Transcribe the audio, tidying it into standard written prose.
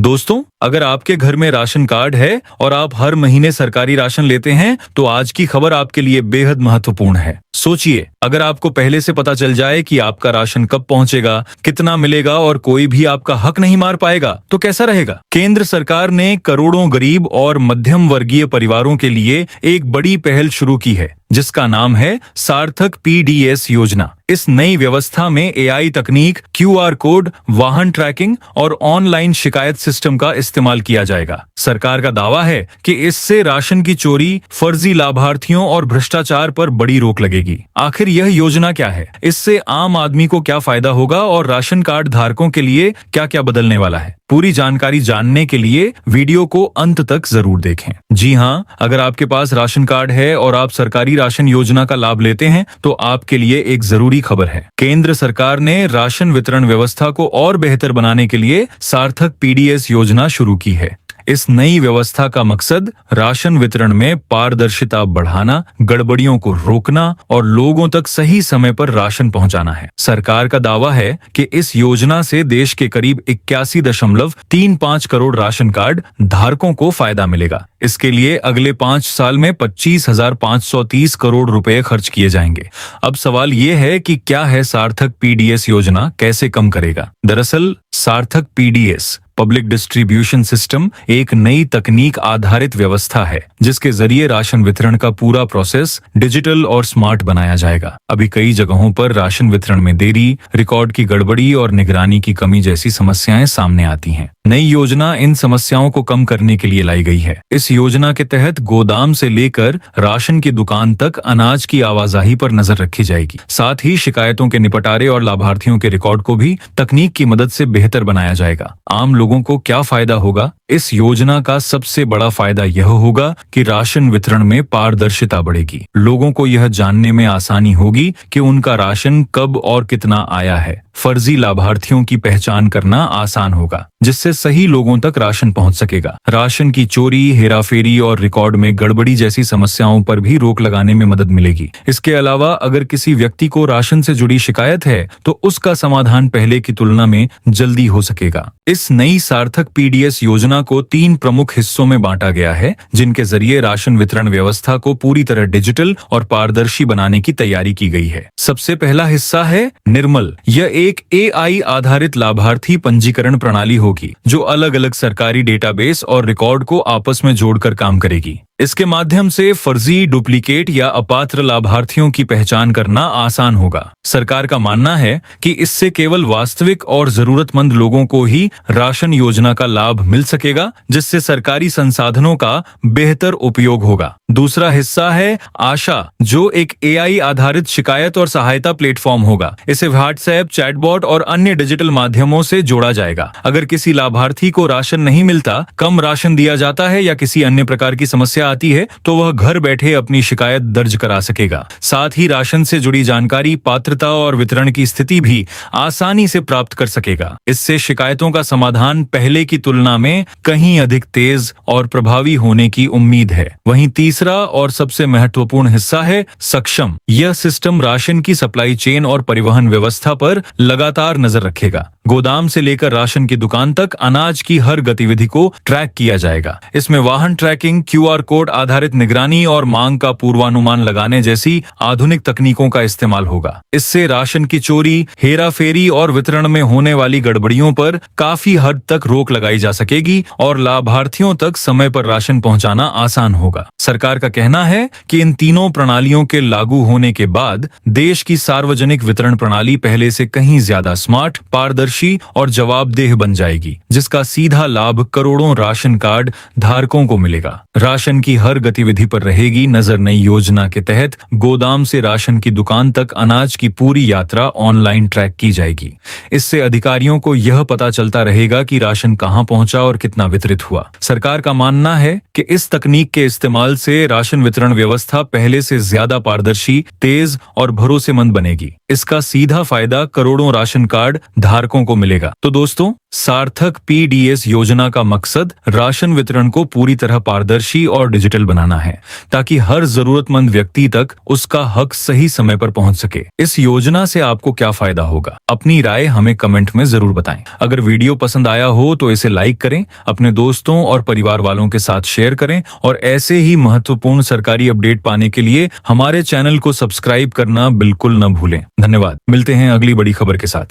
दोस्तों, अगर आपके घर में राशन कार्ड है और आप हर महीने सरकारी राशन लेते हैं तो आज की खबर आपके लिए बेहद महत्वपूर्ण है। सोचिए, अगर आपको पहले से पता चल जाए कि आपका राशन कब पहुंचेगा, कितना मिलेगा और कोई भी आपका हक नहीं मार पाएगा तो कैसा रहेगा। केंद्र सरकार ने करोड़ों गरीब और मध्यम वर्गीय परिवारों के लिए एक बड़ी पहल शुरू की है जिसका नाम है सार्थक पीडीएस योजना। इस नई व्यवस्था में एआई तकनीक, क्यूआर कोड, वाहन ट्रैकिंग और ऑनलाइन शिकायत सिस्टम का इस्तेमाल किया जाएगा। सरकार का दावा है कि इससे राशन की चोरी, फर्जी लाभार्थियों और भ्रष्टाचार पर बड़ी रोक लगेगी। आखिर यह योजना क्या है, इससे आम आदमी को क्या फायदा होगा और राशन कार्ड धारकों के लिए क्या क्या बदलने वाला है? पूरी जानकारी जानने के लिए वीडियो को अंत तक जरूर देखें। जी हाँ, अगर आपके पास राशन कार्ड है और आप सरकारी राशन योजना का लाभ लेते हैं तो आपके लिए एक जरूरी खबर है। केंद्र सरकार ने राशन वितरण व्यवस्था को और बेहतर बनाने के लिए सार्थक पीडीएस योजना शुरू की है। इस नई व्यवस्था का मकसद राशन वितरण में पारदर्शिता बढ़ाना, गड़बड़ियों को रोकना और लोगों तक सही समय पर राशन पहुंचाना है। सरकार का दावा है कि इस योजना से देश के करीब 81.35 करोड़ राशन कार्ड धारकों को फायदा मिलेगा। इसके लिए अगले 5 साल में 25,530 करोड़ रुपए खर्च किए जाएंगे। अब सवाल ये है कि क्या है सार्थक पीडीएस योजना, कैसे कम करेगा? दरअसल सार्थक पीडीएस पब्लिक डिस्ट्रीब्यूशन सिस्टम एक नई तकनीक आधारित व्यवस्था है जिसके जरिए राशन वितरण का पूरा प्रोसेस डिजिटल और स्मार्ट बनाया जाएगा। अभी कई जगहों पर राशन वितरण में देरी, रिकॉर्ड की गड़बड़ी और निगरानी की कमी जैसी समस्याएं सामने आती हैं। नई योजना इन समस्याओं को कम करने के लिए लाई गई है। इस योजना के तहत गोदाम से लेकर राशन की दुकान तक अनाज की आवाजाही पर नजर रखी जाएगी। साथ ही शिकायतों के निपटारे और लाभार्थियों के रिकॉर्ड को भी तकनीक की मदद से बेहतर बनाया जाएगा। आम लोगों को क्या फायदा होगा? इस योजना का सबसे बड़ा फायदा यह होगा कि राशन वितरण में पारदर्शिता बढ़ेगी। लोगों को यह जानने में आसानी होगी कि उनका राशन कब और कितना आया है। फर्जी लाभार्थियों की पहचान करना आसान होगा जिससे सही लोगों तक राशन पहुंच सकेगा। राशन की चोरी, हेराफेरी और रिकॉर्ड में गड़बड़ी जैसी समस्याओं पर भी रोक लगाने में मदद मिलेगी। इसके अलावा अगर किसी व्यक्ति को राशन से जुड़ी शिकायत है तो उसका समाधान पहले की तुलना में जल्दी हो सकेगा। इस नई सार्थक पीडीएस योजना को 3 प्रमुख हिस्सों में बांटा गया है जिनके जरिए राशन वितरण व्यवस्था को पूरी तरह डिजिटल और पारदर्शी बनाने की तैयारी की गई है। सबसे पहला हिस्सा है निर्मल। यह एक एआई आधारित लाभार्थी पंजीकरण प्रणाली होगी जो अलग अलग सरकारी डेटाबेस और रिकॉर्ड को आपस में जोड़कर काम करेगी। इसके माध्यम से फर्जी, डुप्लीकेट या अपात्र लाभार्थियों की पहचान करना आसान होगा। सरकार का मानना है कि इससे केवल वास्तविक और जरूरतमंद लोगों को ही राशन योजना का लाभ मिल सकेगा, जिससे सरकारी संसाधनों का बेहतर उपयोग होगा। दूसरा हिस्सा है आशा, जो एक एआई आधारित शिकायत और सहायता प्लेटफॉर्म होगा। इसे व्हाट्सएप, चैटबॉट और अन्य डिजिटल माध्यमों से जोड़ा जाएगा। अगर किसी लाभार्थी को राशन नहीं मिलता, कम राशन दिया जाता है या किसी अन्य प्रकार की समस्या आती है तो वह घर बैठे अपनी शिकायत दर्ज करा सकेगा। साथ ही राशन से जुड़ी जानकारी, पात्रता और वितरण की स्थिति भी आसानी से प्राप्त कर सकेगा। इससे शिकायतों का समाधान पहले की तुलना में कहीं अधिक तेज और प्रभावी होने की उम्मीद है। वहीं तीसरा और सबसे महत्वपूर्ण हिस्सा है सक्षम। यह सिस्टम राशन की सप्लाई चेन और परिवहन व्यवस्था पर लगातार नजर रखेगा। गोदाम से लेकर राशन की दुकान तक अनाज की हर गतिविधि को ट्रैक किया जाएगा। इसमें वाहन ट्रैकिंग, क्यूआर कोड आधारित निगरानी और मांग का पूर्वानुमान लगाने जैसी आधुनिक तकनीकों का इस्तेमाल होगा। इससे राशन की चोरी, हेराफेरी और वितरण में होने वाली गड़बड़ियों पर काफी हद तक रोक लगाई जा सकेगी और लाभार्थियों तक समय पर राशन पहुंचाना आसान होगा। सरकार का कहना है कि इन तीनों प्रणालियों के लागू होने के बाद देश की सार्वजनिक वितरण प्रणाली पहले से कहीं ज्यादा स्मार्ट, पारदर्शी और जवाबदेह बन जाएगी, जिसका सीधा लाभ करोड़ों राशन कार्ड धारकों को मिलेगा। राशन की हर गतिविधि पर रहेगी नजर। नई योजना के तहत गोदाम से राशन की दुकान तक अनाज की पूरी यात्रा ऑनलाइन ट्रैक की जाएगी। इससे अधिकारियों को यह पता चलता रहेगा कि राशन कहां पहुंचा और कितना वितरित हुआ। सरकार का मानना है कि इस तकनीक के इस्तेमाल से राशन वितरण व्यवस्था पहले से ज्यादा पारदर्शी, तेज और भरोसेमंद बनेगी। इसका सीधा फायदा करोड़ों राशन कार्ड धारकों को मिलेगा। तो दोस्तों, सार्थक पीडीएस योजना का मकसद राशन वितरण को पूरी तरह पारदर्शी और डिजिटल बनाना है, ताकि हर जरूरतमंद व्यक्ति तक उसका हक सही समय पर पहुंच सके। इस योजना से आपको क्या फायदा होगा, अपनी राय हमें कमेंट में जरूर बताएं। अगर वीडियो पसंद आया हो तो इसे लाइक करें, अपने दोस्तों और परिवार वालों के साथ शेयर करें और ऐसे ही महत्वपूर्ण सरकारी अपडेट पाने के लिए हमारे चैनल को सब्सक्राइब करना बिल्कुल न भूलें। धन्यवाद। मिलते हैं अगली बड़ी खबर के साथ।